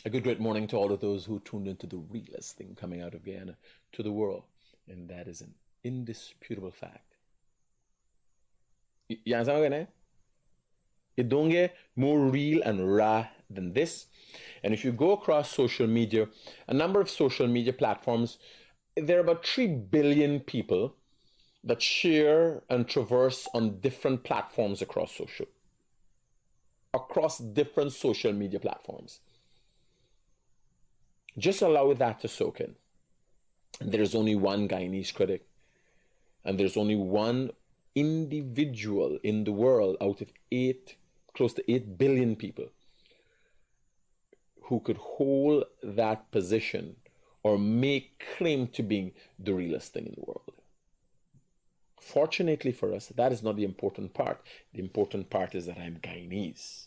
A good great morning to all of those who tuned into the realest thing coming out of Guyana to the world, and that is an indisputable fact. You understand what I'm saying? It don't get more real and raw than this. And if you go across social media, a number of social media platforms, there are about 3 billion people that share and traverse on different platforms across different social media platforms. Just allow that to soak in. There's only one Guyanese critic, and there's only one individual in the world out of close to 8 billion people who could hold that position or make claim to being the realest thing in the world. Fortunately for us, that is not the important part. The important part is that I'm Guyanese.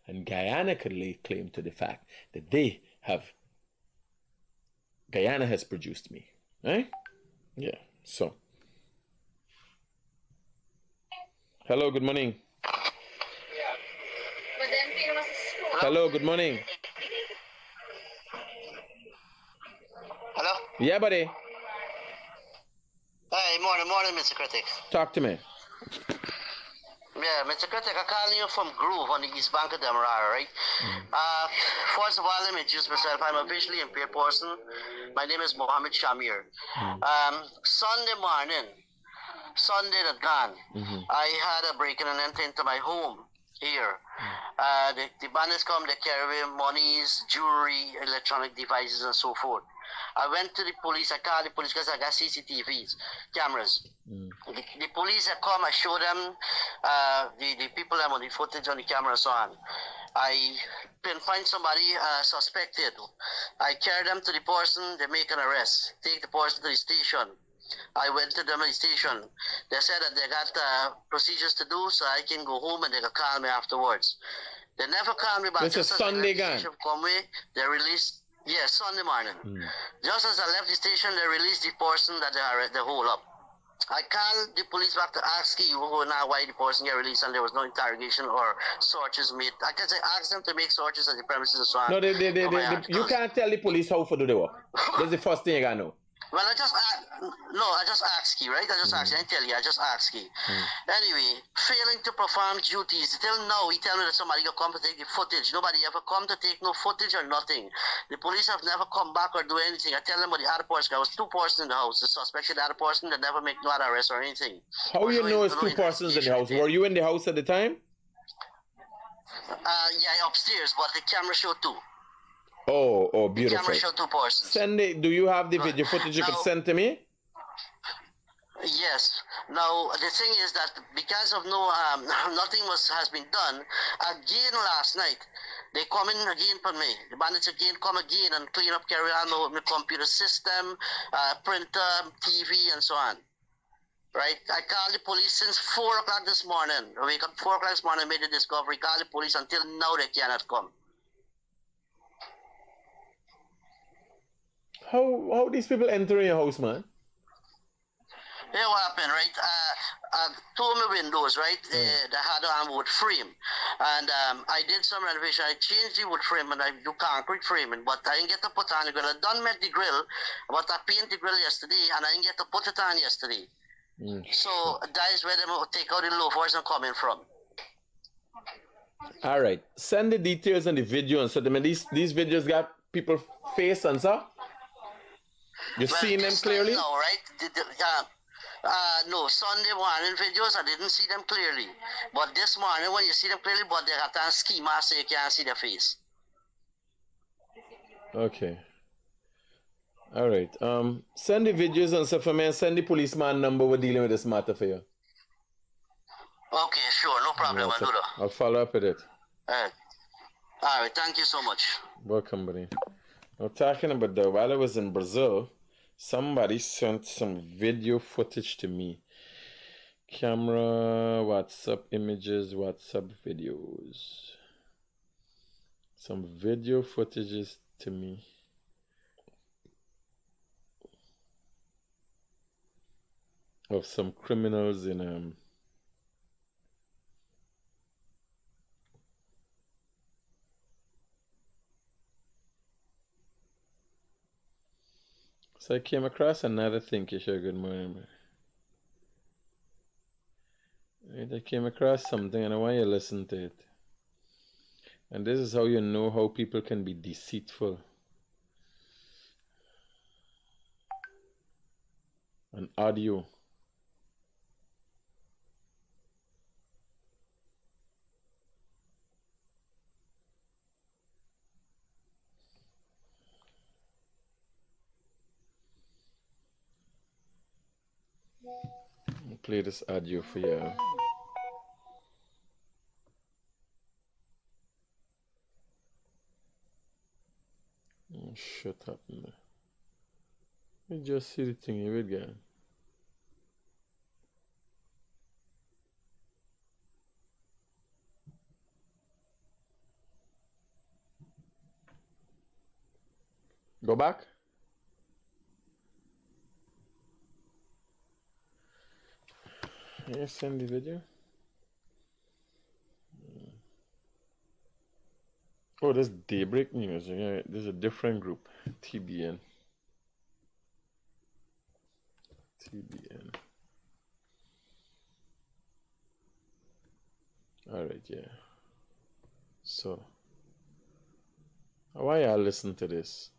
And Guyana could lay claim to the fact that Guyana has produced me. Right? Yeah. So. Hello, good morning. Hello, good morning. Hello? Yeah, buddy. Hey, morning, Mr. Critic. Talk to me. Yeah, Mr. Critic, I'm calling you from Groove on the East Bank of Demerara, right? First of all, let me introduce myself. I'm a visually impaired person. My name is Mohammed Shamir. Sunday morning, Sunday that gone, I had a break-in and enter into my home here. The bandits come, they carry monies, jewelry, electronic devices, and so forth. I went to the police, I called the police because I got CCTVs, cameras. The police have come, I showed them the people that on the footage on the camera and so on. I pinpoint somebody suspected. I carry them to the person, they make an arrest, take the person to the station. I went to them at the station. They said that they got procedures to do, so I can go home and they can call me afterwards. They never called me back. This is Sunday gone. They released, yes, Sunday morning. Just as I left the station, they released the person that they hold up. I called the police back to ask you now why the person got released and there was no interrogation or searches made. I guess I asked them to make searches at the premises and so on. No, you can't tell the police how to do the work. That's the first thing you gotta know. Well, I just ask you, right? I just ask you. I tell you, I just ask you. Anyway, failing to perform duties. Till now, he tell me that somebody will come to take the footage. Nobody ever come to take no footage or nothing. The police have never come back or do anything. I tell them about the other person. There was 2 persons in the house. The suspect and the other person that never make no other arrest or anything. How you know it's 2 persons in the house? Were you in the house at the time? Yeah, upstairs, but the camera showed 2. Oh, beautiful. The camera showed 2 persons. Send it. Do you have the video footage you could send to me? Yes. Now the thing is that because of nothing has been done again last night. They come in again for me. The bandits again come again and clean up, carry on my computer system, printer, TV, and so on. Right? I called the police since 4 o'clock this morning. I wake up 4 o'clock this morning, made the discovery. Called the police until now they cannot come. How these people enter your house, man? Yeah, what happened, right? Two of my windows, right? They had a wood frame. And I did some renovation. I changed the wood frame and I do concrete framing, but I didn't get to put on the grill. I done met the grill, but I painted the grill yesterday and I didn't get to put it on yesterday. So that is where they will take out the loafers and coming from. All right. Send the details and the video and so these videos got people face and so. You seeing them clearly? No, right? No, Sunday morning videos, I didn't see them clearly. But this morning, when you see them clearly, but they got a ski mask so you can't see their face. Okay. All right. Send the videos and stuff for me and send the policeman number we're dealing with this matter for you. Okay, sure, no problem. I'll do that. I'll follow up with it. All right, thank you so much. Welcome, buddy. Now, talking about that, while I was in Brazil, somebody sent some video footage to me. Camera, WhatsApp images, WhatsApp videos. Some video footages to me. Of some criminals in So I came across another thing, Kisha. Good morning, man. Right, I came across something and I want you to listen to it. And this is how you know how people can be deceitful. An audio. I'll play this audio for you. Oh, shut up, man. You just see the thing you would get. Go back. Yeah, send the video. Oh, this Daybreak News. Yeah, this is a different group. TBN. TBN. Alright, yeah. So, why y'all listen to this?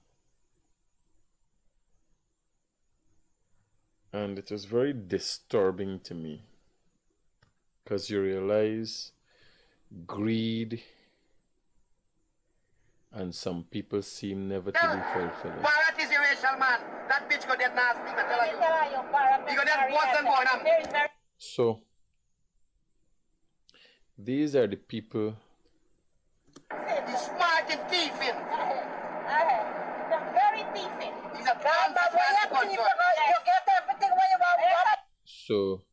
And it was very disturbing to me. Because you realize greed and some people seem never to be fulfilled. Barrett is a racial man. That bitch got that nasty, I tell you. He got that Boston born up. So, these are the people. He's smart and thieving. They're very thieving. He's a transfer. You get everything where you want. So,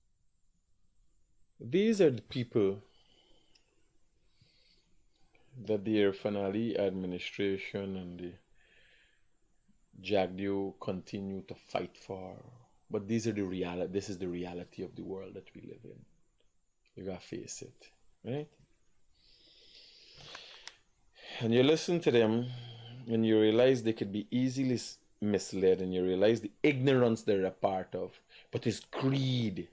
these are the people that the Finale administration and the Jagdeo continue to fight for. But these are the reality. This is the reality of the world that we live in. You gotta face it, right? And you listen to them, and you realize they could be easily misled, and you realize the ignorance they're a part of. But it's greed.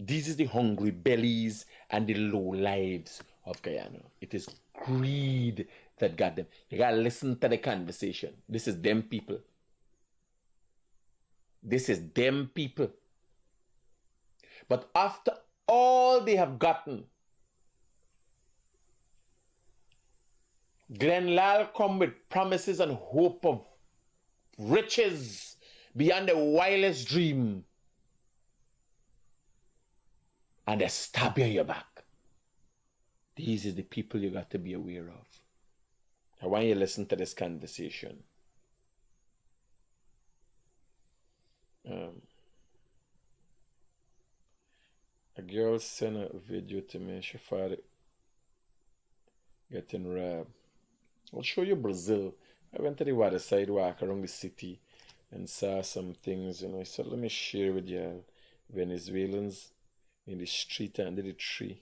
This is the hungry bellies and the low lives of Guyana. It is greed that got them. You gotta listen to the conversation. This is them people. This is them people. But after all they have gotten, Glenn Lal come with promises and hope of riches beyond the wildest dream. And they stab you in your back. These are the people you got to be aware of. I want you to listen to this conversation. A girl sent a video to me. She thought getting robbed. I'll show you Brazil. I went to the water sidewalk around the city and saw some things, you know. I said, let me share with you Venezuelans in the street under the tree.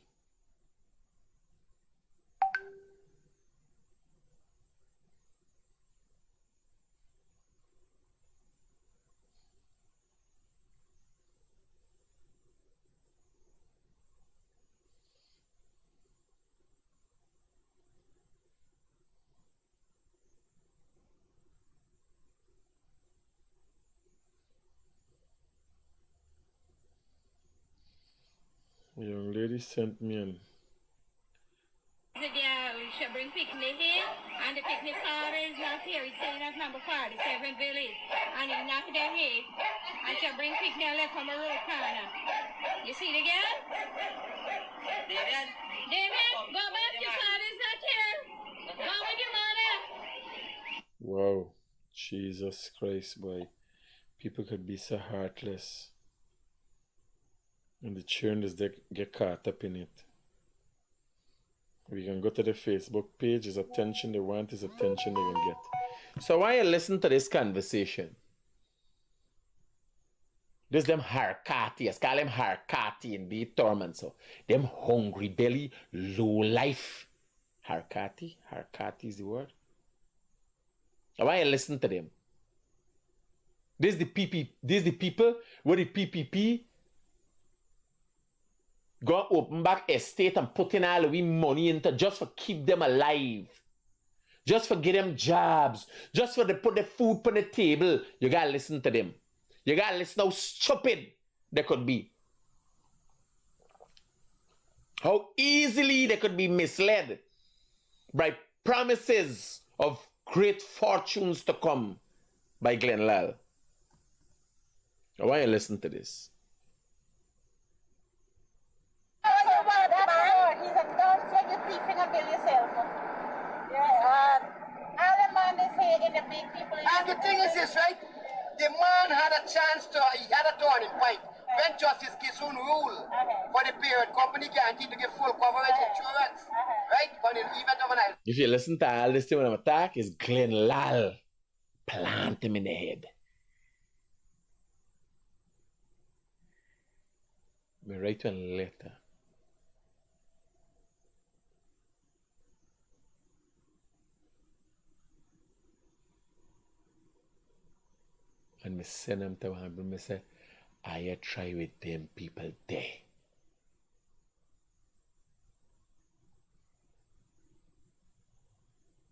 A young lady sent me an The girl, she bring picnic here, and the picnic car is not here. It's saying at number 47 village, and it's not there here. And she bring picnic left from a road corner. You see the girl? David, go back. Your father is not here. Go with your mother. wow, Jesus Christ, boy. People could be so heartless. And the children just get caught up in it. We can go to the Facebook page. His attention they want is attention they can get. So why you listen to this conversation? This them Harkatias, call them Harkati in the torment. So them hungry belly, low life, Harkati is the word. I want you to listen to them. This is the people where the PPP go open back estate and put in all the money into just for keep them alive. Just for get them jobs. Just for to put the food on the table. You gotta listen to them. You gotta listen how stupid they could be. How easily they could be misled by promises of great fortunes to come by Glenn Lal. I want you to listen to this. He's a dunce when you thieving a bill yourself. Yes. All the man is here in the big people. And the thing is this, right? The man had a chance to, he had a turning point. When Justice Kissoon ruled for the period, company guaranteed to give full coverage insurance, right? For the event of an island. If you listen to all this thing when I'm attack, it's Glenn Lal. Plant him in the head. Me write you a letter. And me send them to one, but me say, I try with them people there.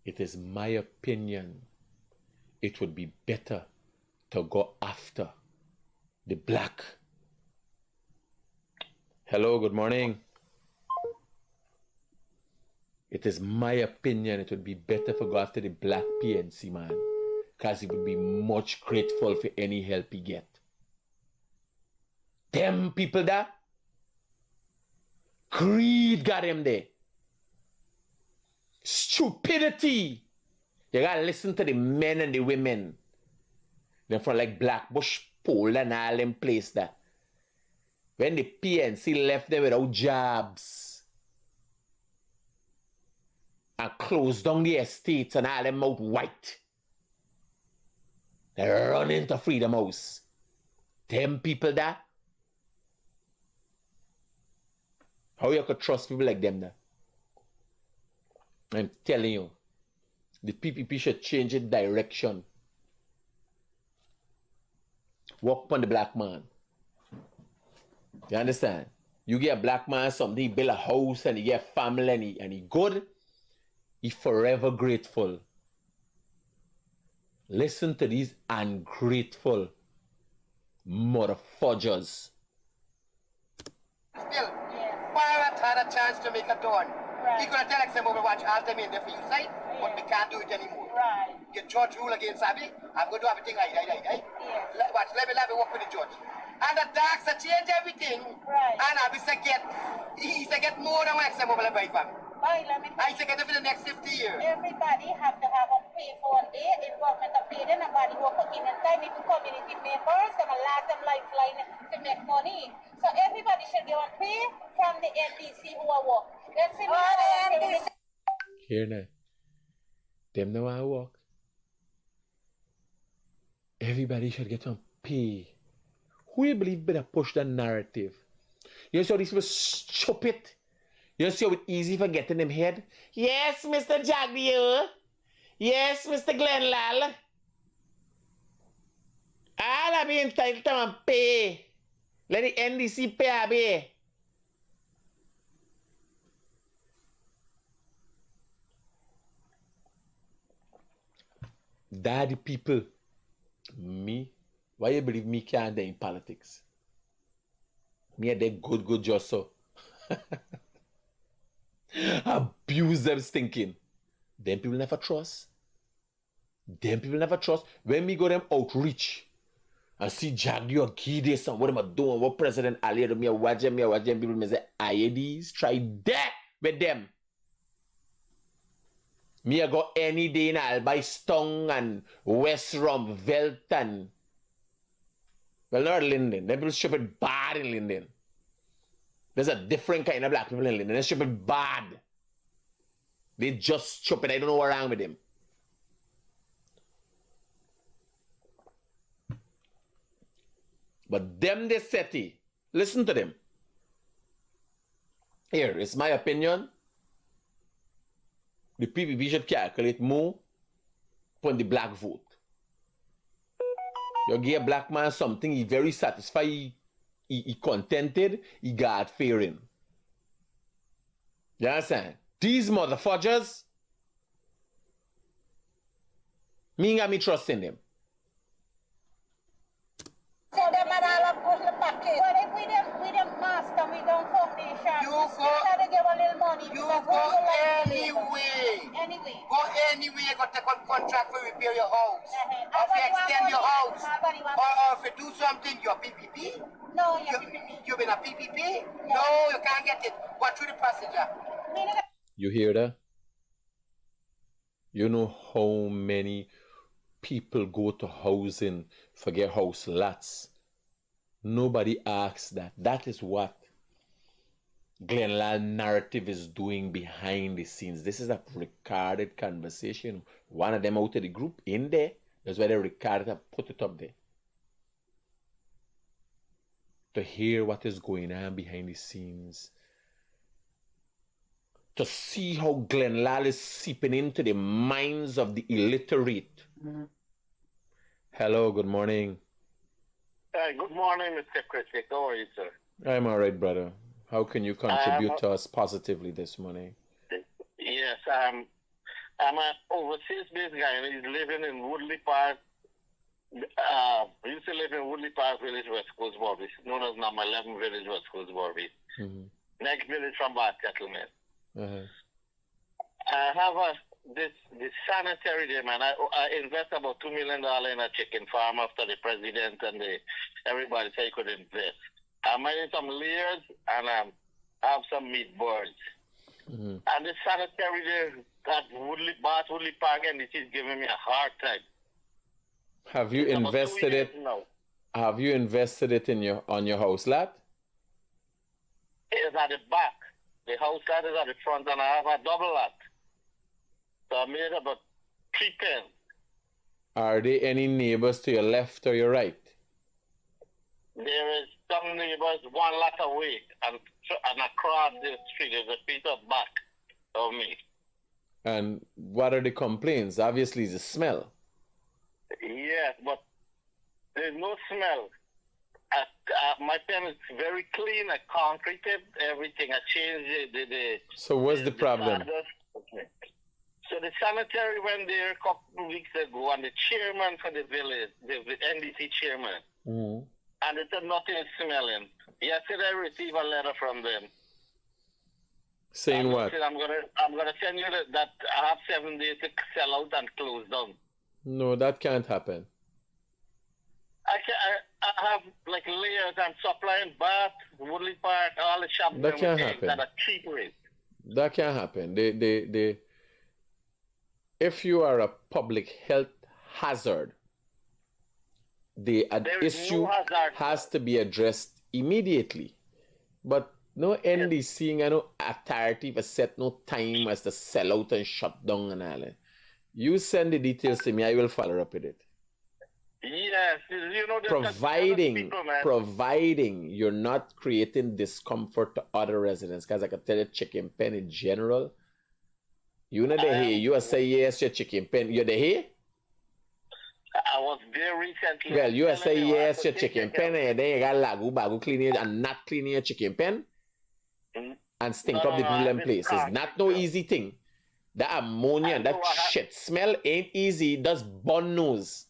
It is my opinion, it would be better to go after the black. Hello, good morning. It is my opinion, it would be better to go after the black PNC man. Because he would be much grateful for any help he get. Them people there, greed got him there. Stupidity. You gotta listen to the men and the women. They're from like Blackbush, Pole and all them place there. When the PNC left them without jobs and closed down the estates and all them out white. They run into Freedom House. Them people there. How you could trust people like them there? I'm telling you, the PPP should change its direction. Work on the black man. You understand? You get a black man something, he build a house and he get a family and he good, he forever grateful. Listen to these ungrateful motherfuckers. Still, Pirate had a chance to make a turn. He could have tell Exxon watch all them in the field side, but we can't do it anymore. Right. Get judge rule against Abby, I'm going to do everything right. Yes. Watch, let me work with the judge. And the darks are change everything. Right. And Abby said he said get more than what Exxon will buy from. Right, let me tell I said get it for the next 50 years. everybody have to have a pay for one day. In government to pay them, nobody who put in and time into community members, them last them lifeline to make money. So everybody should get one pay from the NDC who are work. Let's see NDC. Here now. Them know how to walk. Everybody should get some pay. Who you believe better push the narrative? You see how these people stupid? You see how it's easy for getting them head? Yes, Mr. Jagdio. Yes, Mr. Glenlal. I'll be entitled to pay. Let the NDC pay a bit. Daddy people. Me? Why you believe me can't do in politics? Me are they good just so. Abuse them stinking. Them people never trust. Them people never trust. When me go them outreach and see Jagdi or Gideon and what am I doing? What President Ali to me watch them people me say IADs, try that with them. Me I go any day and I'll buy Stong and West Rum, Velton. Well, not Linden. Them people ship it bad in Linden. There's a different kind of black people in Linden. They ship it bad. They just stupid. I don't know what's wrong with them. But them they SETI. Listen to them. Here is my opinion. The PPP should calculate more upon the black vote. You give a black man something, he very satisfied, he contented, he God fearing. You understand? These motherfuckers, me got me trust in them. So them and all of push the package. But if we them master, we don't foundation. You we go, try to give a little money. you because go we don't like anyway. Anyway. Go anyway, go take on contract for repair your house. Uh-huh. Or if you extend your house. Nobody wants Or if you do something, you're PPP. No, You've been a PPP? No, you can't get it. Go through the passenger. You hear that? You know how many people go to housing for their house lots. Nobody asks that. That is what Glenlad narrative is doing behind the scenes. This is a recorded conversation. One of them out of the group in there. That's why they recorded and put it up there. To hear what is going on behind the scenes. To see how Glenlad is seeping into the minds of the illiterate. Hello, good morning. Good morning, Mr. Critic. How are you, sir? I'm all right, brother. How can you contribute to us positively this morning? Yes, I'm an overseas-based Guyanese living in Woodley Park. I used to live in Woodley Park Village, West Coast, Bobby, known as number 11 Village, West Coast, Bobby. Next village from Bath Settlement. I have this sanitary there, man. I invest about $2 million in a chicken farm after the president and everybody said he could invest. I'm making some layers and I have some meat birds. And the sanitary there at Bath Woodley Park, and it is giving me a hard time. Have you invested it? Have you invested it in on your house lot? It is at the back. The house lot is at the front, and I have a double lot. So I made about 3 pens. Are there any neighbors to your left or your right? There is some neighbors 1 lot away, and across the street is a piece of back of me. And what are the complaints? Obviously, it's the smell. Yes, but there's no smell. My pen is very clean. I concreted everything. I changed the So what's the problem? So the sanitary went there a couple of weeks ago, and the chairman for the village, the NDC chairman, and it said nothing is smelling. Yesterday I received a letter from them. Saying what? Said, I'm gonna send you that I have 7 days to sell out and close down. No, that can't happen. I have like layers. I'm supplying Bath, Woodley Park, all the shops that can't happen. That are cheap rate. That can't happen. If you are a public health hazard, the issue has to be addressed immediately. But no NDC and no authority for set no time as to sell out and shut down and all that. You send the details to me, I will follow up with it. Yes, you know, providing you're not creating discomfort to other residents, because I can tell you chicken pen in general. You know the here, you say yes, your chicken pen. You're the here? I was there recently. Well, you say yes, your chicken pen, and then you got lagu bagu cleaning and not cleaning your chicken pen and stink up the people places. Not no easy thing. That ammonia and that shit smell ain't easy. Does bun nose.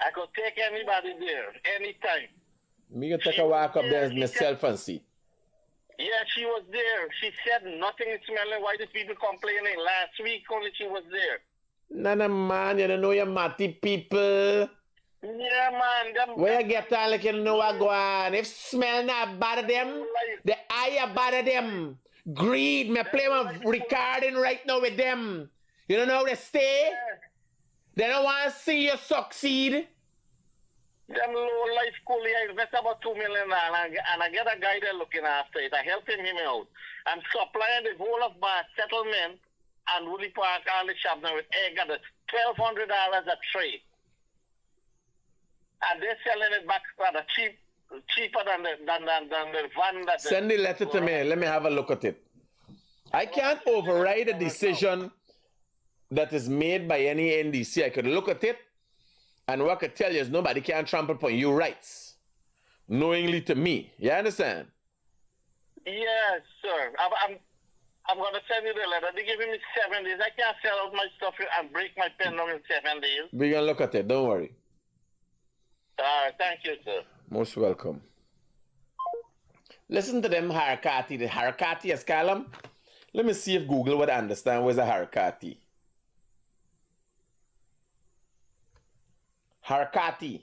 I could take anybody there, anytime. Me gonna take a walk up there myself and see. Yeah, she was there. She said nothing is smelling. Why did people complaining? Last week only she was there. Nah, man, you don't know your matty people. Yeah, man. Where you get on like you know what go on. If smell not bad of them, the eye are bad of them. Greed, me play my recording right now with them. You don't know how they stay? They don't want to see you succeed. Them low life coolie, I invest about $2 million and I get a guy there looking after it. I help him out. I'm supplying the whole of Bath Settlement and Woodley Park, all the shops now with egg at $1,200 a tray. And they're selling it back at a cheaper than the van that... Send the letter to me. Let me have a look at it. I can't override a decision that is made by any NDC. I could look at it, and what I could tell you is nobody can trample upon your rights, knowingly to me. You understand? Yes, sir. I'm going to send you the letter. They're giving me 7 days. I can't sell out my stuff and break my pen down in 7 days. We're going to look at it. Don't worry. All right. Thank you, sir. Most welcome. Listen to them harakati. The harakati as column. Let me see if Google would understand what's a harakati. Harakati.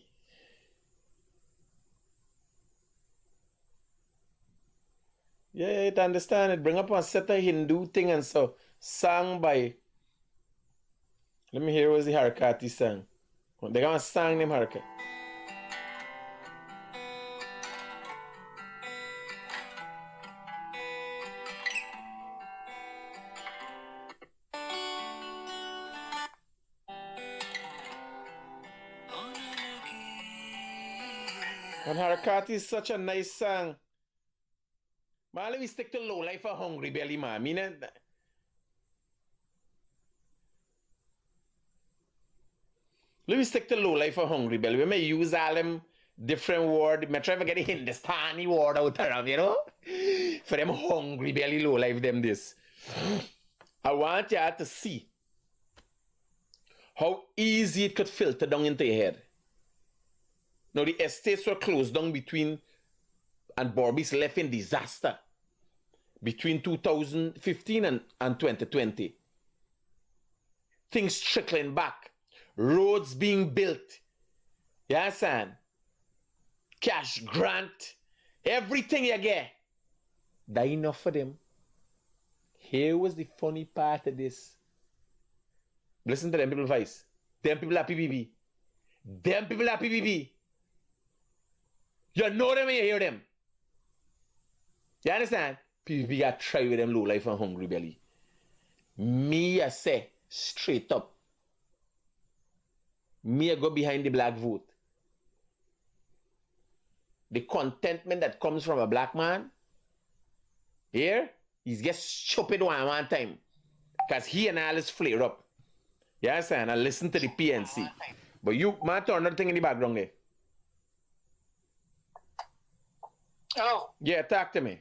Yeah, it understand it. Bring up a set of Hindu thing and so. Sung by. Let me hear what's the harakati song. They're going to sing them harakati. And harakati is such a nice song. Man, let me stick to low life for hungry belly, man. Let me stick to low life for hungry belly. We may use all them different words. I try to get the Hindustani word out of, you know? For them hungry belly low life, them this. I want you to see how easy it could filter down into your head. Now, the estates were closed down between, and Borby's left in disaster between 2015 and 2020. Things trickling back, roads being built, you understand? Cash grant, everything you get. That enough for them. Here was the funny part of this. Listen to them people voice. Them people are PBB. Them people are PBB. You know them when you hear them. You understand? PBB got try with them low life and hungry belly. Me, I say, straight up. Me, I go behind the black vote. The contentment that comes from a black man, here, he's just stupid one time. Because he and Alice flare up. You understand? And listen to the PNC. But you, man, turn another thing in the background there. Hello. Yeah, talk to me.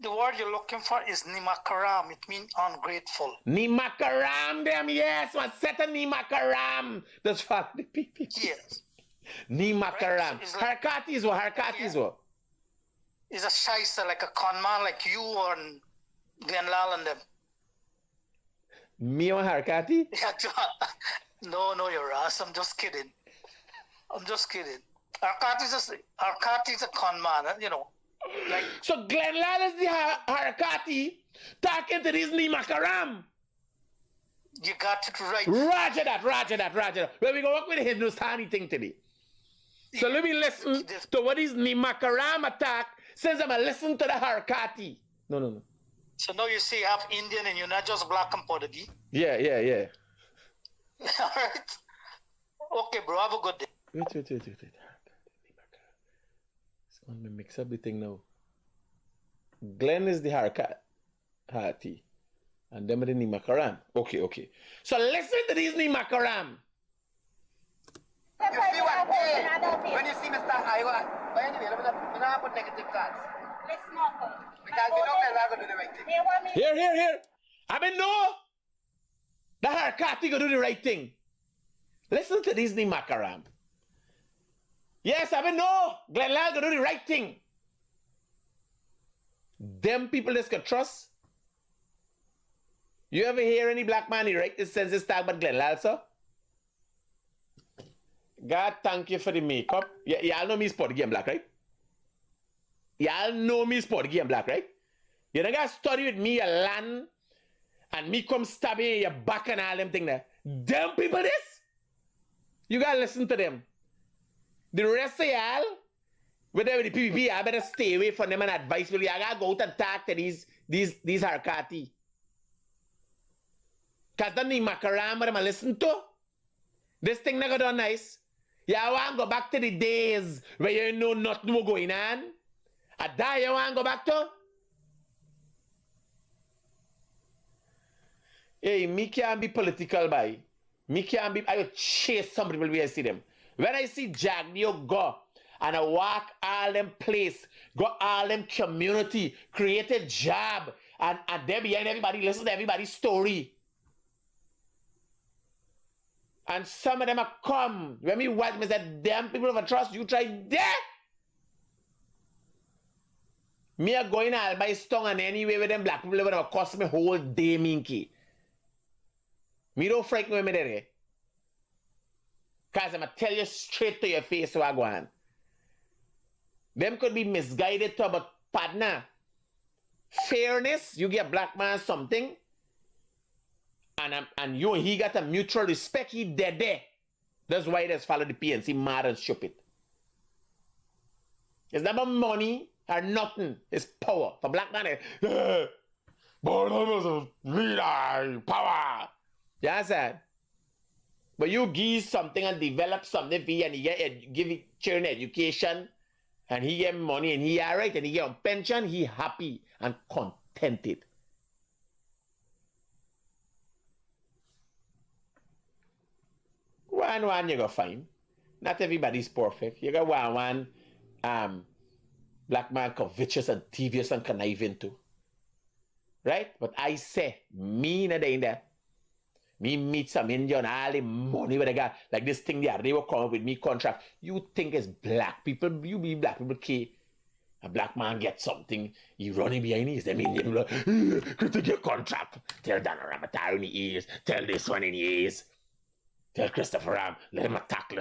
The word you're looking for is nimakaram. It means ungrateful. Nimakaram, them, yes. What set a nimakaram? That's for the people. Yes. Nimakaram. Right? So like, Harkati is what? Harkati is what? It's a shyster, like a con man, like you or Glenlal and them. Me or Harkati? No, you're ass. I'm just kidding. Harkati is a con man, you know. Like, so Glenlal is the Harkati talking to this Nimakaram. you got it right. Roger that. Well, we go work with the Hindustani thing today. So let me listen to what is Nimakaram attack since I'm going to listen to the Harkati. No. So now you see you have Indian and you're not just black and powder. Yeah. All right. Okay, bro. Have a good day. Wait. It's going to mix up the thing now. Glenn is the Harkati. And them are the Nimakaram. Okay. So listen to these Nimakaram. You see what? Hey, when you see Mr. Iowa, but anyway, we're not put negative thoughts. Listen up. Because we know we're not going to do the right thing. Here. I mean, no. The Harkati going to do the right thing. Listen to these Nimakaram. Yes, I mean, no. Glenlal going to do the right thing. Them people that's got trust. You ever hear any black man he write this census tag about Glenlal, sir? God, thank you for the makeup. Y'all know me sport the game black, right? Y'all know me sport the game black, right? You don't got to study with me a land and me come stab you in your back and all them thing there. Them people this? You got to listen to them. The rest of y'all, whatever the PPP, I better stay away from them and advise you. I got to go out and talk to these Harkati. Because the Nimakaram, what am I listening to? This thing never done nice. You want to go back to the days where you know nothing more going on? A day you want to go back to? Hey, me can't be political, by. Me can't be. I will chase some people where I see them. When I see Jagnio go and I walk all them place, go all them community, create a job, and there behind everybody, listen to everybody's story. And some of them are come. When me watch me say, damn people of a trust, you try that. Me are going all by stung and anyway with them black people that will cost me whole day, minky. Me don't frighten me there. Because I'm going to tell you straight to your face what I go on. Them could be misguided to about partner. Fairness, you get a black man something, and you and he got a mutual respect, he dead there. That's why they follow the PNC mad and stupid. It's not about money or nothing. It's power. For black man, power. You understand? But you give something and develop something for you and you give children education and he get money and he alright and he get on pension, he happy and contented. One you go find. Not everybody's perfect. You got one black man covetous and devious and conniving too. Right? But I say, me not in there. Me meet some Indian, all the money where they got, like this thing there, they will come up with me contract. You think it's black people, you be black people, okay? A black man gets something, he running behind his, them Indian people, Critic your contract. Tell Dan Ramatar in the ears, tell this one in the ears. Tell Christopher Ram, let him attack.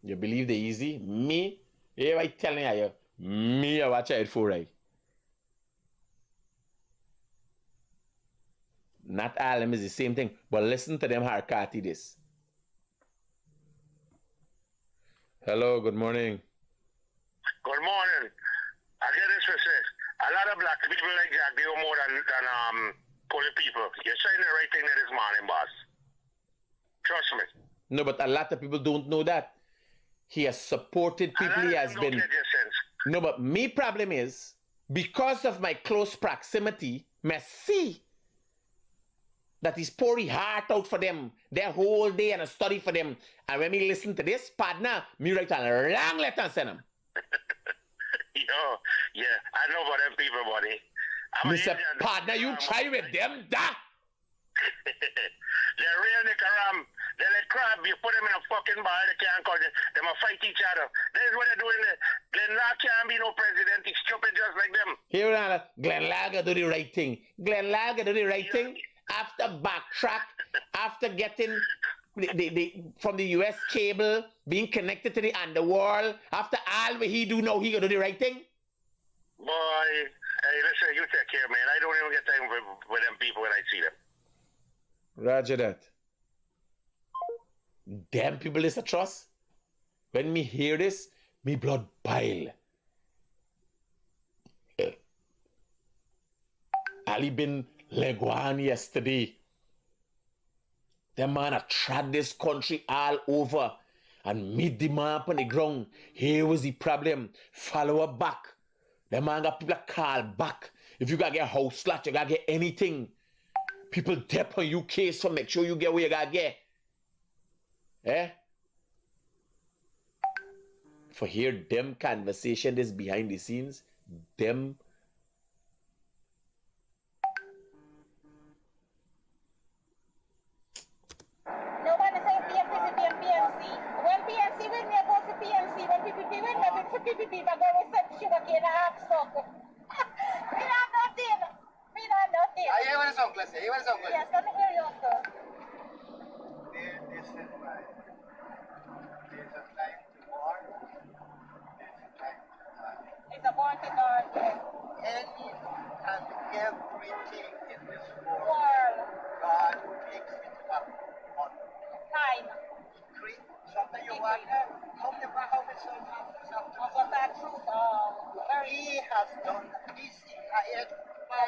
You believe they easy? Me? Yeah, I telling you, me, I watch out for right. Not all of them is the same thing, but listen to them Harkati this. Hello, good morning. Good morning. I get this for say. A lot of black people like Jack, they know more than colored people. You're saying the right thing that is morning, boss. Trust me. No, but a lot of people don't know that. He has supported people. He has been. No, but me problem is because of my close proximity, me see that he's pouring heart out for them their whole day and a study for them. And when me listen to this partner, me write a long letter and send them. Yo, yeah, I know about them people, buddy. Mr. Partner, you try with them, da? They're real Nicaram. They're like crab. You put them in a fucking bar, they can't call them. They might fight each other. That is what they're doing there. Glenn can't be no president. He's stupid just like them. Here, Glenn Lager do the right thing. Glenn Lager do the right thing. After backtrack, after getting from the US cable, being connected to the underworld, after all what he do now, he gonna do the right thing? Boy, hey, listen, you take care, man. I don't even get time with them people when I see them. Roger that. Damn people is a trust. When me hear this, me blood boil. Ali bin Leguan yesterday. The man had trod this country all over and meet the man up on the ground. Here was the problem. Follow up back. The man got people call back. If you gotta get a house slot, you gotta get anything. People dep on you case, so make sure you get what you gotta get. Eh? For hear them conversation this behind the scenes, them. Nobody say PNC. When PNC win, we go to PNC. When PPP win, we go to PPP. But go with some sugar cane and half stock. We have nothing. We have nothing. I hear what the uncle say. Yes, let me hear you, uncle. There's a time to war. There's a time to die. It's a born to die. Any and everything in this world, World. God makes it up on Time. something you wonder, how the sun Was that truth? He has done this entire 5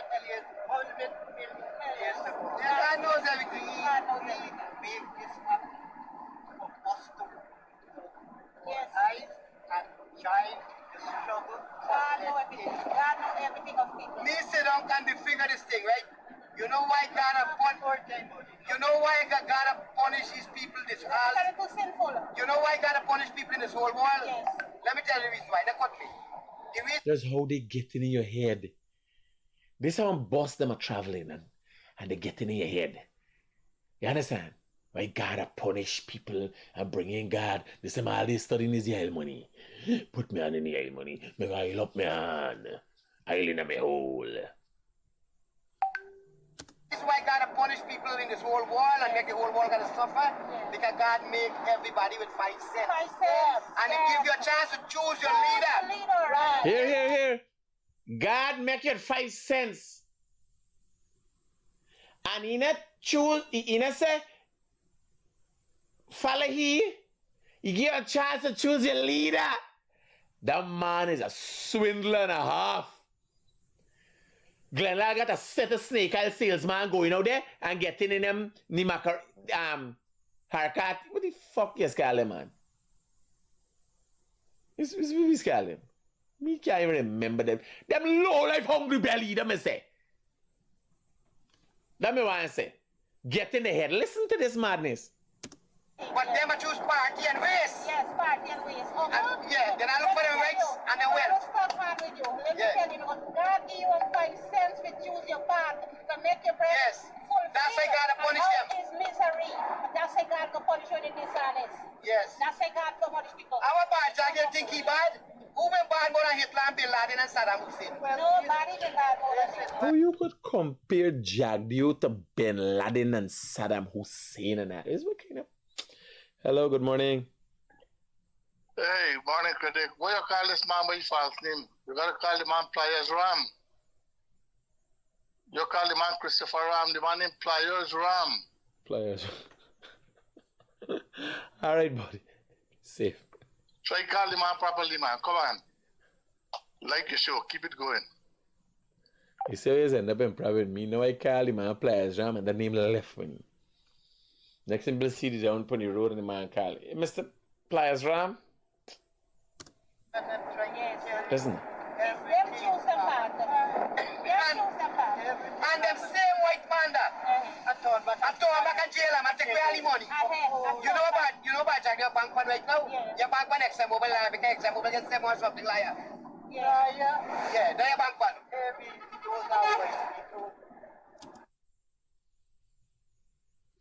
million, 100 million years ago. God knows everything. God knows He made this up for us to Yes. eyes and shine the struggle. God knows everything. God knows everything of people. Me sit down and figure this thing, right? You know why God punish these people this all? You know why God punish people in this whole world? Yes. Let me tell you the reason why. They cut me. That's how they get in your head. This how boss them are traveling and they get in your head. You understand? Why God punish people and bring in God. They say, all they studying is the oil money. Put me on in the oil money. Make oil up my hand. Oil in my hole. This is why God punish people in this whole world and make the whole world gonna suffer. Because God make everybody with 5 cents. 5 cents. And He give you a chance to choose your leader. Right. Here. God make you 5 cents. And He not choose, He not say, follow He give you a chance to choose your leader. That man is a swindler and a half. Glenn got a set of snake oil salesman going out there and getting in them Nimakar haircut. What the fuck you call him, man? What we call him? Me can't even remember them. Them low life hungry belly, them I say. That me want to say. Get in the head. Listen to this madness. But them I choose party and race. Yes, party and race. Yeah, then I look for the rights and the wealth. Stop man with you. Let me tell you, God give you 5 cents to choose your path to make your bread. Yes. That's why God punish them. Is misery. That's why God will punish you in dishonest. Yes. That's why God will punish people. Our bad Jack, you think he bad? Who been bad more than Hitler and Bin Laden and Saddam Hussein? Nobody been bad more than Hitler. How you could compare Jagdio to Bin Laden and Saddam Hussein and that? Is what kind of... Hello, good morning. Hey, morning, Critic. What you call this man by his false name? You gotta call the man Pliers Ram. You call the man Christopher Ram, the man named Pliers Ram. Pliers. All right, buddy. Safe. Try call the man properly, man. Come on. Like your show. Keep it going. You say always end up in private me. Now I call the man Pliers Ram and the name left me. Next thing, see the down on the road and the man call it. Hey, Mr. Pliers Ram? Listen. Them choose them path. And them same white man that I throw him back in jail and take away all the money. You know about Jack, your bank man right now? Your bank man exam mobile lie because exam mobile gets them or something like that. Yeah, they're your bank man.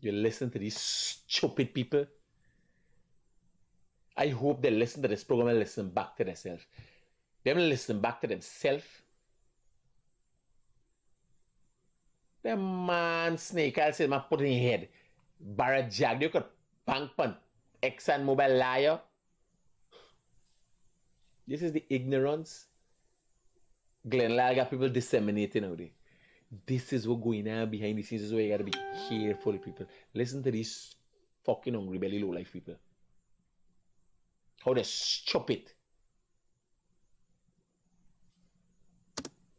You listen to these stupid people. I hope they listen to this program and listen back to themselves. They will listen back to themselves. The man snake, I'll say, man, put in your head. Barra Jag, you could bank pan Exxon Mobil liar. This is the ignorance. Glenn got people disseminating out there. This is what going on behind the scenes. This is why you gotta be careful, people. Listen to these fucking hungry belly low life people. How they stupid.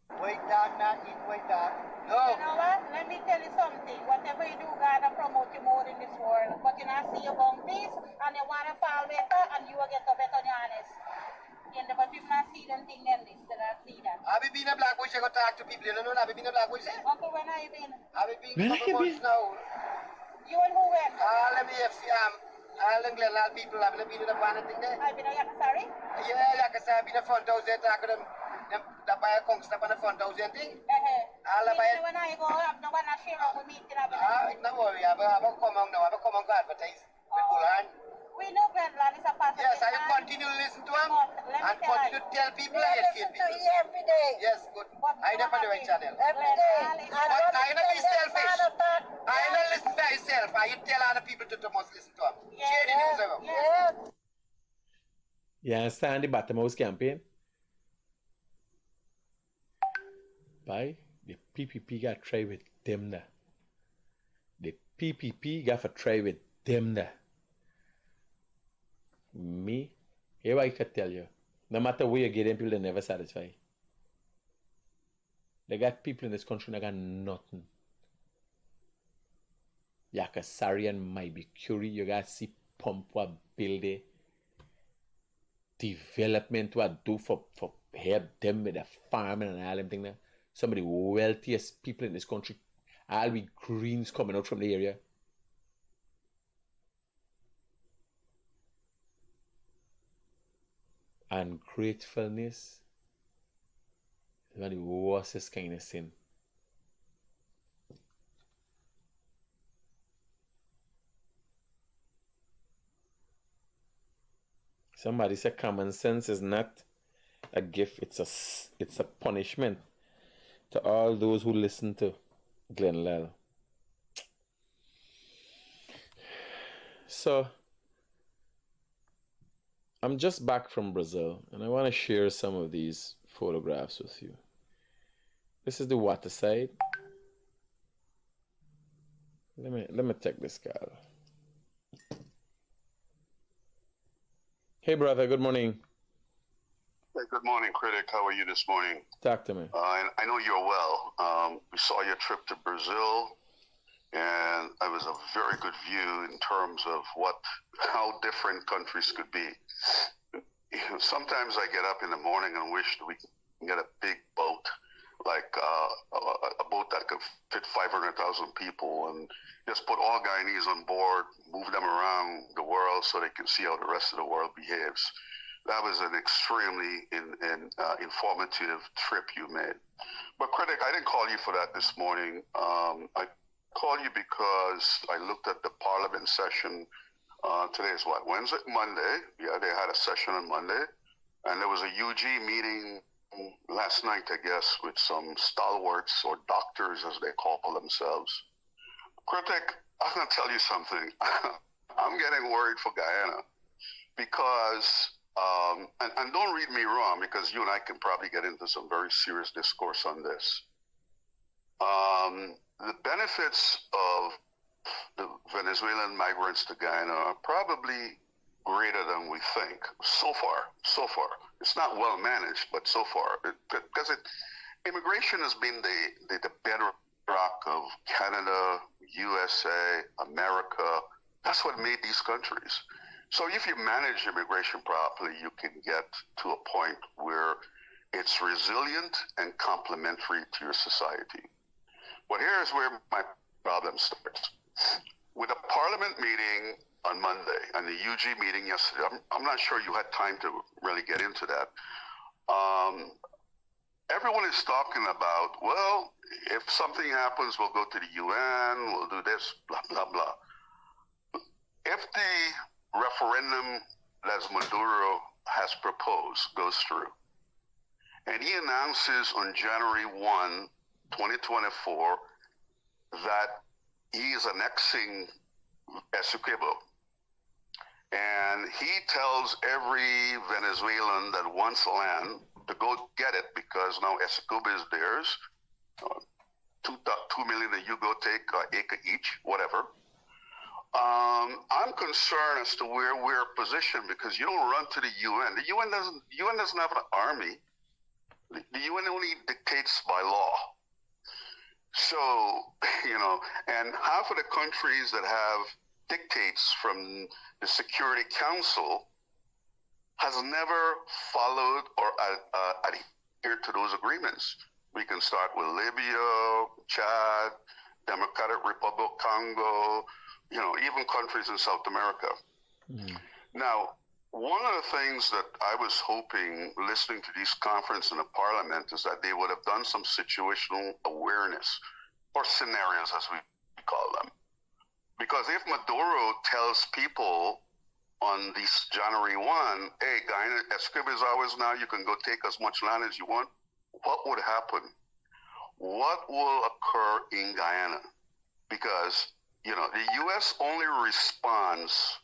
White dog, not eat white dog. No. You know what? Let me tell you something. Whatever you do, God will promote you more in this world. But you not see your bounties and you want to fall better and you will get the better on your honest. But people not see them thing them this. They not see that. Have you been a black boy? You go talk to people. You don't know. Have you been a black boy? Uncle, when have you been? Have you been a couple months now? You and who went? All of the all the Glenlaw people have been in the van and thing there. I've been a Yakasari? Yeah, Yakasari. I've been in the front house there talking to them. That buy a kong step on the front house and thing. All of it. When I go, I'm not going to share up with me. Don't worry. I have a come on now. I have a come on to advertise with Bullhorn. We know Glenlaw is a pastor. Yes, I continue to listen to him and continue to tell people I educate people. Every day. Yes, good. I never the right channel. Every day. But I not be selfish. I not listen to myself. I tell other people to must listen to him. Share the news around. You understand the bottom house campaign? By the PPP got to try with them there. The PPP got to try with them there. Me, here I can tell you, no matter where you get them, people they never satisfy. They got people in this country that got nothing. Yakasarian might be curious. You got to see pump what build it. Development what do for help them with the farming and all them thing there. some of the wealthiest people in this country. All we greens coming out from the area. Ungratefulness is one of the worstest kind of sin. Somebody said common sense is not a gift, it's a punishment to all those who listen to Glenn Lell. So I'm just back from Brazil and I want to share some of these photographs with you. This is the water side. Let me take this guy. Hey brother, good morning. Hey, good morning, Critic. How are you this morning? Talk to me. I know you're well. We saw your trip to Brazil, and it was a very good view in terms of how different countries could be. Sometimes I get up in the morning and wish that we can get a big boat, like a boat that could fit 500,000 people, and just put all Guyanese on board, move them around the world so they can see how the rest of the world behaves. That was an extremely informative trip you made. But Critic, I didn't call you for that this morning. I called you because I looked at the Parliament session. Today is what, Wednesday? Monday. Yeah, they had a session on Monday. And there was a UG meeting last night, I guess, with some stalwarts or doctors, as they call themselves. Critic, I'm going to tell you something. I'm getting worried for Guyana because, and don't read me wrong, because you and I can probably get into some very serious discourse on this. The benefits of the Venezuelan migrants to Guyana are probably greater than we think. So far. It's not well managed, but so far. Because immigration has been the bedrock of Canada, USA, America. That's what made these countries. So if you manage immigration properly, you can get to a point where it's resilient and complementary to your society. But here's where my problem starts. With the Parliament meeting on Monday and the UG meeting yesterday, I'm not sure you had time to really get into that. Everyone is talking about, well, if something happens, we'll go to the UN, we'll do this, blah, blah, blah. If the referendum that Maduro has proposed goes through, and he announces on January 1, 2024, that he is annexing Essequibo, and he tells every Venezuelan that wants land to go get it because now Essequibo is theirs. 2 million that you go take, acre each, whatever. I'm concerned as to where we're positioned because you don't run to the UN. The UN doesn't have an army. The UN only dictates by law. So, and half of the countries that have dictates from the Security Council has never followed or adhered to those agreements. We can start with Libya, Chad, Democratic Republic of Congo, even countries in South America. Mm. Now, one of the things that I was hoping, listening to these conferences in the Parliament, is that they would have done some situational awareness, or scenarios as we call them. Because if Maduro tells people on this January 1, hey, Guyana, Essequibo is ours now, you can go take as much land as you want, what would happen? What will occur in Guyana? Because, the U.S. only responds.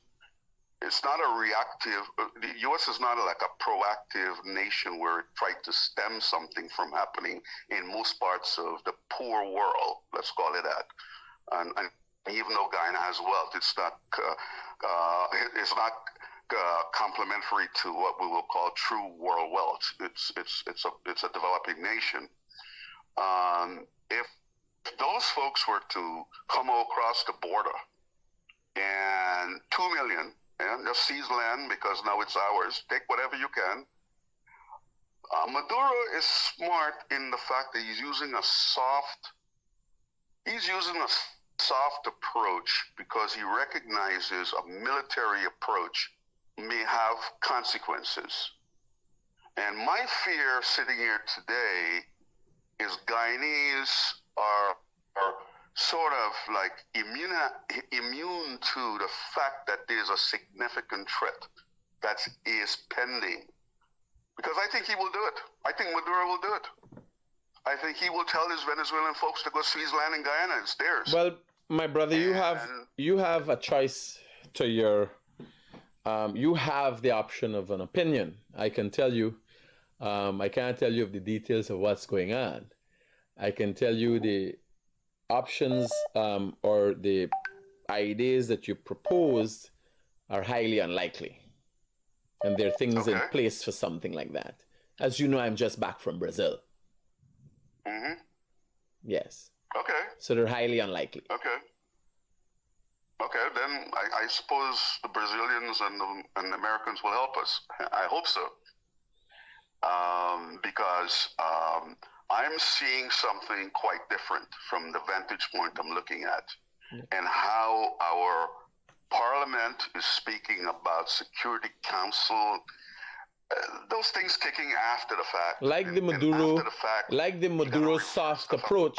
It's not a reactive, the U.S. is not like a proactive nation where it tried to stem something from happening in most parts of the poor world, let's call it that. And even though Guyana has wealth, it's not complementary to what we will call true world wealth. It's a developing nation. If those folks were to come across the border and 2 million, and just seize land because now it's ours, take whatever you can, Maduro is smart in the fact that he's using a soft approach because he recognizes a military approach may have consequences. And my fear sitting here today is Guyanese are sort of like immune to the fact that there's a significant threat that is pending. Because I think he will do it. I think Maduro will do it. I think he will tell his Venezuelan folks to go seize land in Guyana. It's theirs. Well, my brother, you have a choice to your. You have the option of an opinion. I can tell you. I can't tell you of the details of what's going on. I can tell you the options or the ideas that you proposed are highly unlikely. And there are things in place for something like that. As you know, I'm just back from Brazil. Mm-hmm. Yes. Okay. So they're highly unlikely. Okay. Okay, then I suppose the Brazilians and the Americans will help us. I hope so. Because I'm seeing something quite different from the vantage point I'm looking at, and how our Parliament is speaking about Security Council, those things kicking after the fact. Like the Maduro soft approach.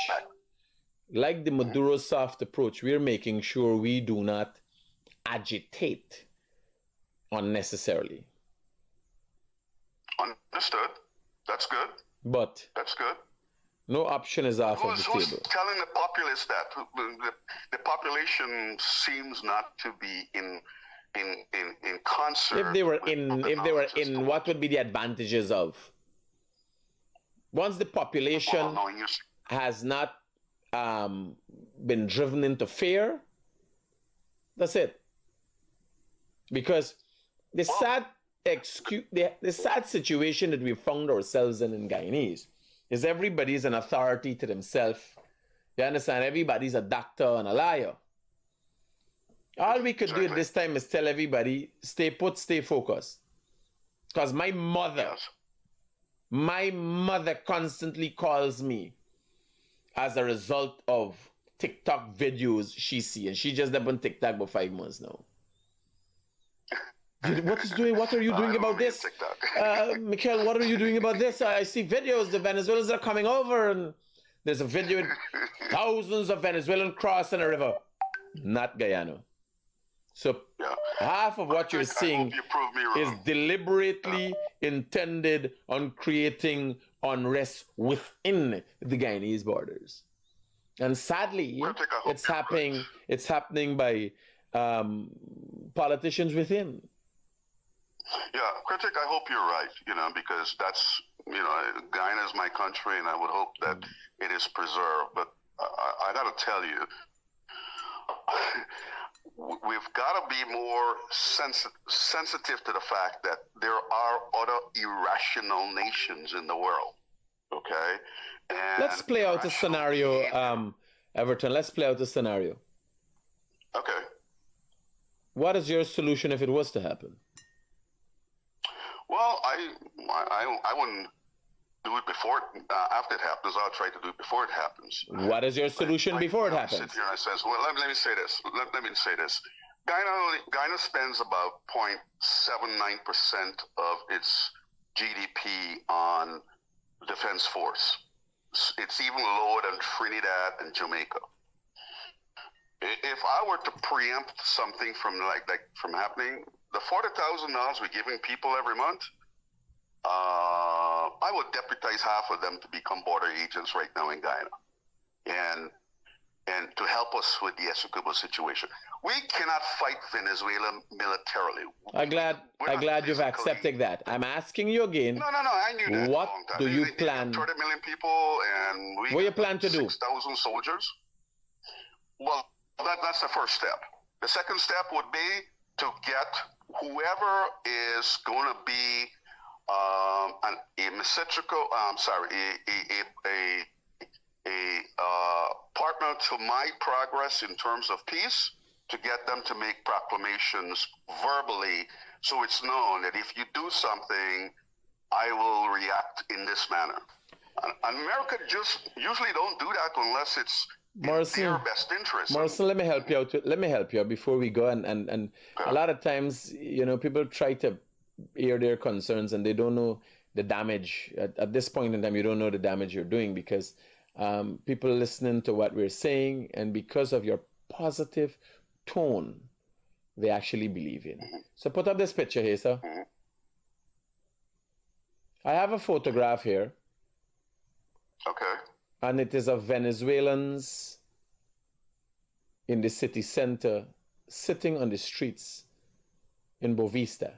Like the Maduro soft approach, we're making sure we do not agitate unnecessarily. Understood. That's good. But that's good. No option is off of the Who's table. Telling the populace that the population seems not to be in concert. If they were in, what would be the advantages of? Once the population has not been driven into fear, that's it. Because the sad situation that we found ourselves in Guyanese is everybody's an authority to themselves. You understand? Everybody's a doctor and a liar. All we could do at this time is tell everybody, stay put, stay focused. Because my mother constantly calls me as a result of TikTok videos she sees. And she just up on TikTok for 5 months now. What are you doing about this? Mikhail, what are you doing about this? I see videos, the Venezuelans are coming over, and there's a video, thousands of Venezuelans crossing a river. Not Guyana. So half of what you're seeing is deliberately intended on creating unrest within the Guyanese borders. And sadly, it's happening by politicians within. Yeah, Critic, I hope you're right, because that's, Guyana is my country, and I would hope that it is preserved. But I got to tell you, we've got to be more sensitive to the fact that there are other irrational nations in the world, okay? And let's play out a scenario, Everton. Let's play out a scenario. Okay. What is your solution if it was to happen? Well, I wouldn't do it before after it happens. I'll try to do it before it happens. What is your solution before it happens? Sit here and says, well, let me say this. Let me say this. Guyana spends about 0.79% of its GDP on defense force. It's even lower than Trinidad and Jamaica. If I were to preempt something from from happening, the $40,000 we're giving people every month, I would deputize half of them to become border agents right now in Guyana, and to help us with the Essequibo situation. We cannot fight Venezuela militarily. I'm glad you've accepted that. I'm asking you again. No, I knew that. What do you plan? 30 million people, and what do you plan to do? 6,000 soldiers. Well, that's the first step. The second step would be to get whoever is going to be a partner to my progress in terms of peace, to get them to make proclamations verbally, so it's known that if you do something, I will react in this manner. And America just usually don't do that unless it's in their best interest. Morrison, let me help you out. Let me help you out before we go. And a lot of times, you know, people try to air their concerns and they don't know the damage. At this point in time, you don't know the damage you're doing because people listening to what we're saying, and because of your positive tone, they actually believe in. So put up this picture here, sir. I have a photograph here. Okay. And it is of Venezuelans in the city center sitting on the streets in Bovista.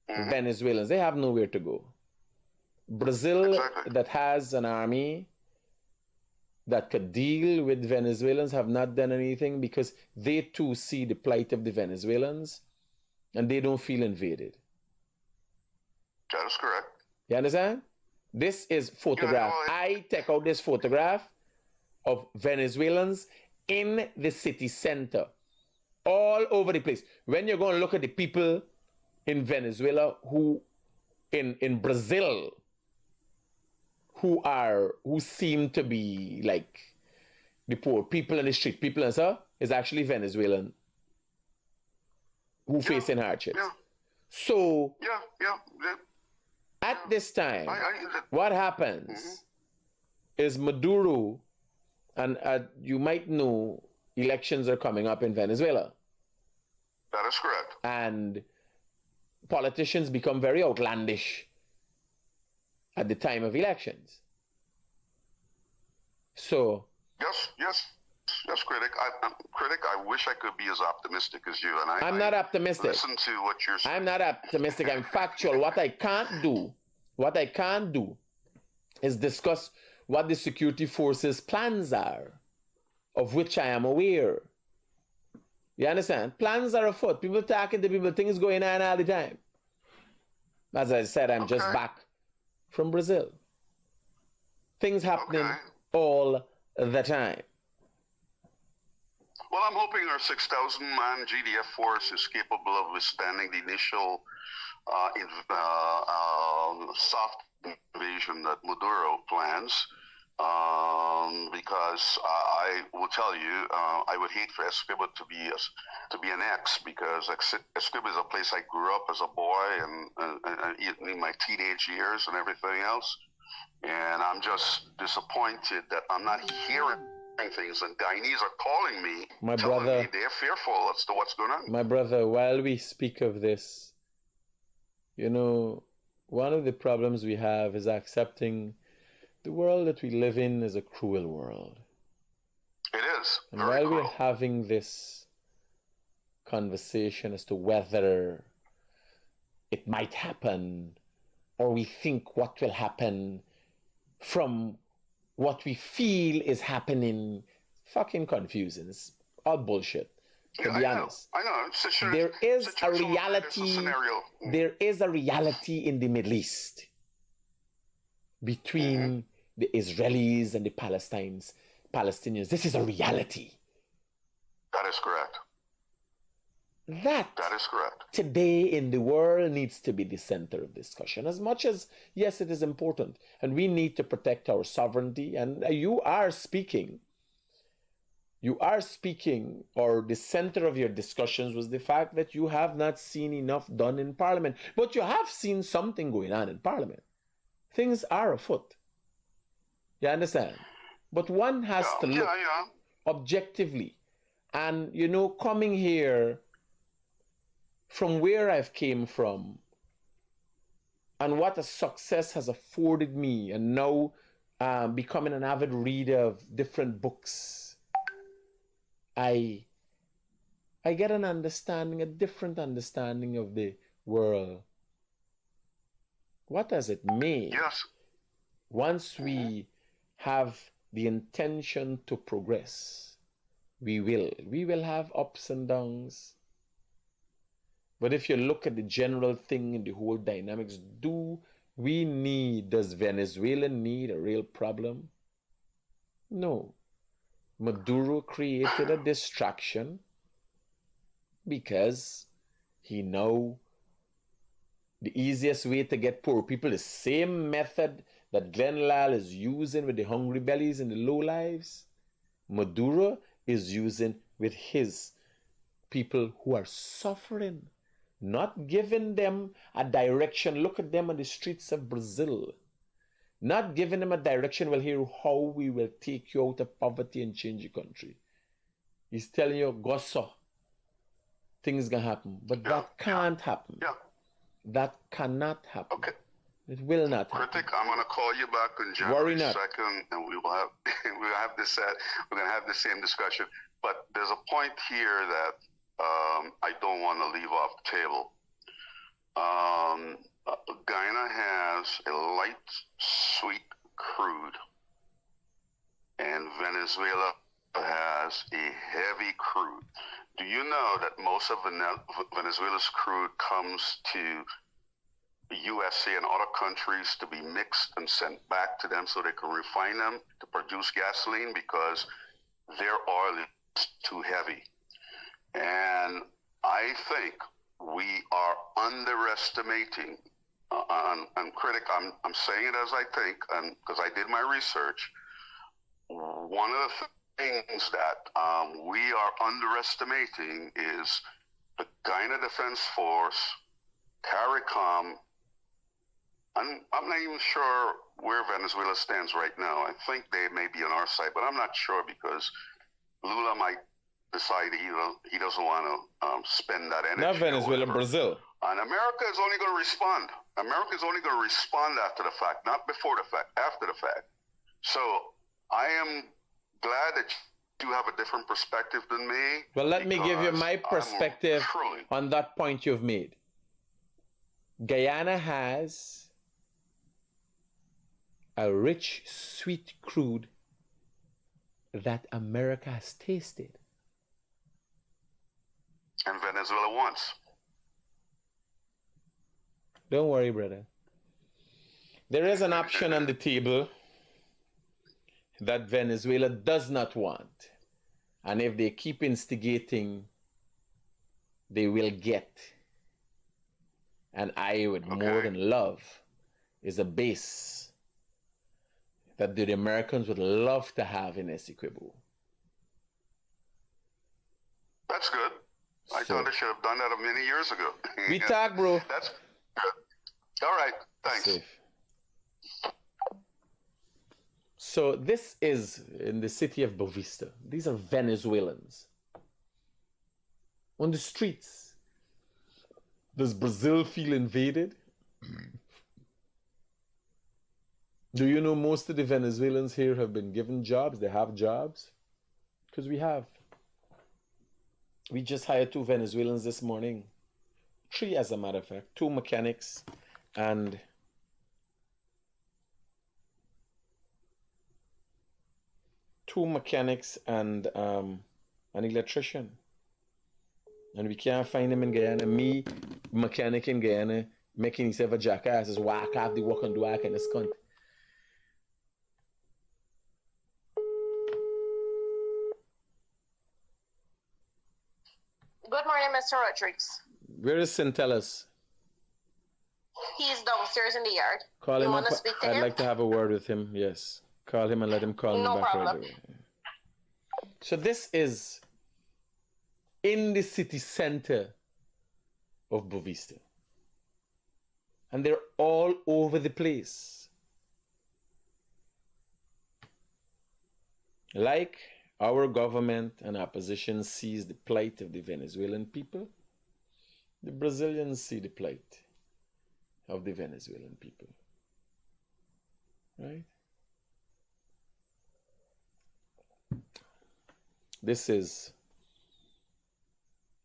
Venezuelans, they have nowhere to go. Brazil, that has an army that could deal with Venezuelans, have not done anything because they too see the plight of the Venezuelans and they don't feel invaded. That is correct. You understand? This is photograph. I take out this photograph of Venezuelans in the city center, all over the place. When you're going to look at the people in Venezuela who, in Brazil, who seem to be like the poor people in the street, people and so, is actually Venezuelan who facing hardships. So at this time, what happens is Maduro, and you might know elections are coming up in Venezuela. That is correct. And politicians become very outlandish at the time of elections. So yes, critic. Critic, I wish I could be as optimistic as you. And I'm not optimistic. Listen to what you're saying. I'm not optimistic. I'm factual. What I can't do is discuss what the security forces' plans are, of which I am aware. You understand? Plans are afoot. People talking to people, things going on all the time. As I said, I'm just back from Brazil. Things happening all the time. Well, I'm hoping our 6,000-man GDF force is capable of withstanding the initial soft invasion that Maduro plans. Because I will tell you, I would hate for Esquiva to be an ex, because Esquiva is a place I grew up as a boy and in my teenage years and everything else. And I'm just disappointed that I'm not hearing things, and Guyanese are calling me, telling me they're fearful as to what's going on. My brother, while we speak of this, you know, one of the problems we have is accepting the world that we live in is a cruel world. It is. And while we're having this conversation as to whether it might happen, or we think what will happen from what we feel is happening, fucking confusing. It's all bullshit, to be honest. I know. There is a reality. There is a reality in the Middle East between the Israelis and the Palestinians. This is a reality. That is correct. That is correct. Today in the world needs to be the center of discussion. As much as, yes, it is important, and we need to protect our sovereignty. And you are speaking, or the center of your discussions was the fact that you have not seen enough done in Parliament. But you have seen something going on in Parliament. Things are afoot. You understand? But one has to look objectively. And, you know, coming here from where I've came from and what a success has afforded me, and now becoming an avid reader of different books, I get an understanding, a different understanding of the world. What does it mean? Yes. Once we have the intention to progress, we will have ups and downs. But if you look at the general thing in the whole dynamics, does Venezuela need a real problem? No. Maduro created a distraction because he now The easiest way to get poor people, the same method that Glenn Lal is using with the hungry bellies and the low lives, Maduro is using with his people who are suffering, not giving them a direction. Look at them on the streets of Brazil. Not giving them a direction. Well, here how we will take you out of poverty and change your country. He's telling you, go so. Things gonna happen. But that can't happen. Yeah. That cannot happen. Okay. It will not happen. Critic, I'm gonna call you back on January 2nd, and we will have we're gonna have the same discussion. But there's a point here that I don't want to leave off the table. Guyana has a light, sweet crude, and Venezuela has a heavy crude. Do you know that most of Venezuela's crude comes to the USA and other countries to be mixed and sent back to them so they can refine them to produce gasoline because their oil is too heavy? And I think we are underestimating, and Critic, I'm saying it as I think, and because I did my research, one of the things that we are underestimating is the Guyana Defense Force, CARICOM, and I'm not even sure where Venezuela stands right now. I think they may be on our side, but I'm not sure because Lula might decide he doesn't want to spend that energy. Not Venezuela, Brazil. And America is only going to respond. America is only going to respond after the fact, not before the fact, after the fact. So I am glad that you have a different perspective than me. Well, let me give you my perspective on that point you've made. Guyana has a rich, sweet crude that America has tasted. And Venezuela wants. Don't worry, brother. There is an option on the table that Venezuela does not want. And if they keep instigating, they will get. And I would more than love is a base that the Americans would love to have in Essequibo. That's good. I thought I should have done that many years ago. We talk, bro. That's good. All right. Thanks. Safe. So this is in the city of Bovista. These are Venezuelans. On the streets. Does Brazil feel invaded? Do you know most of the Venezuelans here have been given jobs? They have jobs? Because we have. We just hired 2 Venezuelans this morning. 3 as a matter of fact. 2 mechanics and an electrician. And we can't find them in Guyana. Me, mechanic in Guyana, making himself a jackass, is walk off the walk and do I kind of scunt. Good morning, Mr. Rodriguez. Where is Centellus? He's downstairs in the yard. Call you him want up. to speak to him? I'd like to have a word with him, yes. Call him and let him call me back right away. So this is in the city center of Bovista. And they're all over the place. Like our government and opposition sees the plight of the Venezuelan people, the Brazilians see the plight of the Venezuelan people. Right? This is,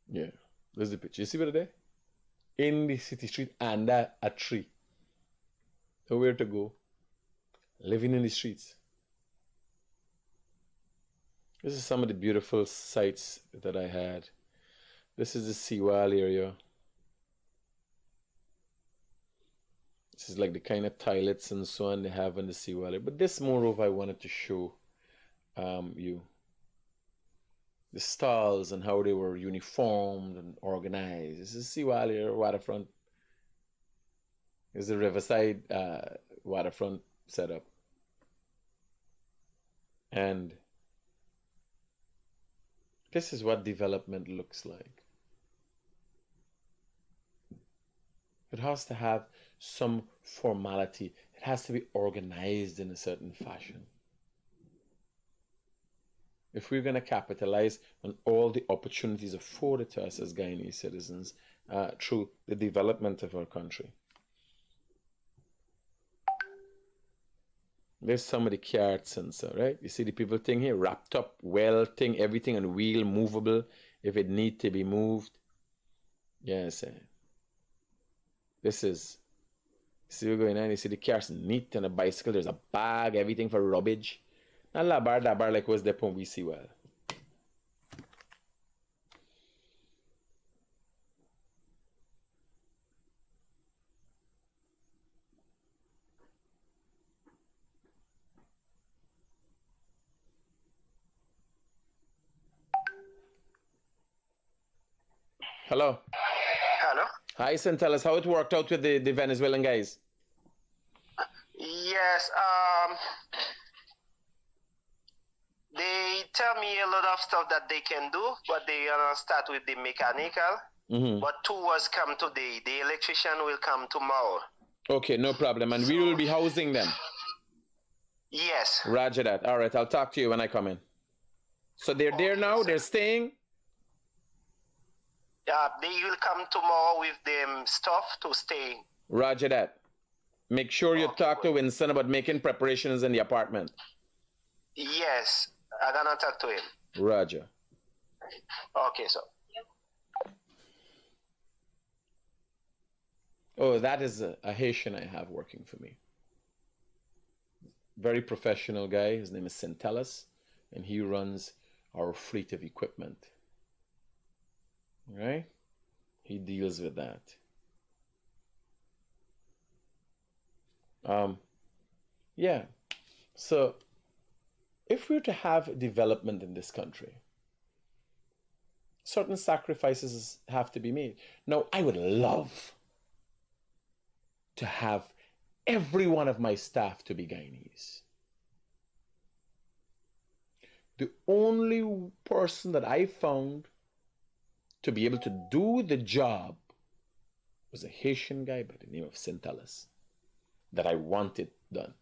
this is the picture. You see what there? In the city street under a tree. Nowhere to go. Living in the streets. This is some of the beautiful sights that I had. This is the seawall area. This is like the kind of toilets and so on they have in the seawall area. But this, moreover, I wanted to show you the stalls and how they were uniformed and organized. This is seawall area, waterfront. It's the Riverside waterfront setup. And this is what development looks like. It has to have some formality. It has to be organized in a certain fashion. If we're going to capitalize on all the opportunities afforded to us as Guyanese citizens through the development of our country. There's some of the carrot sensor, right? You see the people thing here, wrapped up, well thing, everything on wheel, movable, if it need to be moved. Yes, this is, see we're going on, you see the car's neat on a bicycle, there's a bag, everything for rubbish. Not la bar like what's the point we see well. Hello. Hello. Hi, son. Tell us how it worked out with the Venezuelan guys. Yes. They tell me a lot of stuff that they can do, but they start with the mechanical. But 2 was come today. The electrician will come tomorrow. Okay, no problem. And we will be housing them. Yes. Roger that. All right, I'll talk to you when I come in. So they're there now. Sir. They're staying. They will come tomorrow with them stuff to stay. Roger that. Make sure you talk to Winston about making preparations in the apartment. Yes, I'm gonna talk to him. Roger. Okay, sir. Oh, that is a Haitian I have working for me. Very professional guy. His name is Centellas, and he runs our fleet of equipment. Right? He deals with that. Yeah. So if we're to have development in this country, certain sacrifices have to be made. Now, I would love to have every one of my staff to be Guyanese. The only person that I found to be able to do the job was a Haitian guy by the name of Centellas that I wanted done.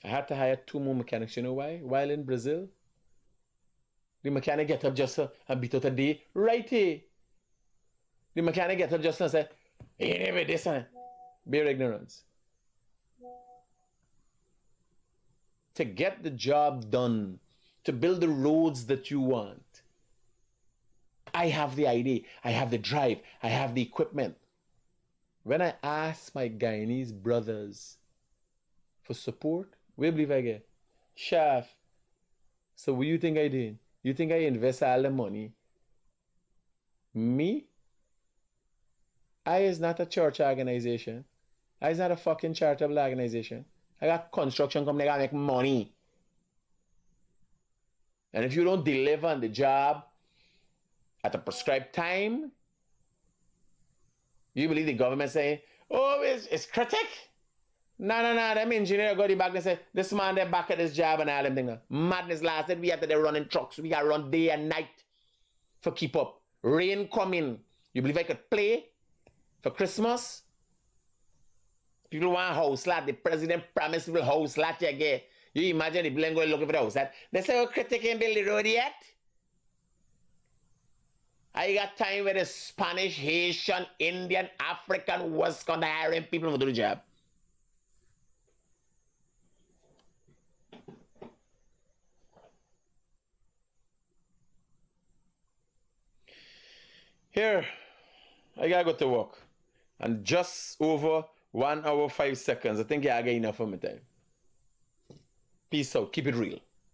I had to hire 2 more mechanics. You know why? While in Brazil, the mechanic get up just and beat out a day right here. The mechanic get up just and say, hey, anyway, this one. Bare ignorance. To get the job done, to build the roads that you want, I have the idea, I have the drive, I have the equipment. When I ask my Guyanese brothers for support, we believe I get, Chef, so what you think I did? You think I invest all the money? Me? I is not a church organization. I is not a fucking charitable organization. I got construction company, I gotta make money. And if you don't deliver on the job at a prescribed time, you believe the government saying, oh, it's Critic? No, them engineer go back and say, this man they back at this job and all them things. Madness lasted, we had to running trucks, we got to run day and night for keep up. Rain coming. You believe I could play for Christmas? People want a house lot, the president promised people house lot you get. You imagine the people going looking for the house lot. They say, oh, Critic ain't build the road yet. I got time where the Spanish, Haitian, Indian, African was going to hiring people to do the job. Here, I gotta go to work. And just over 1 hour, 5 seconds. I think I got enough of my time. Peace out. Keep it real.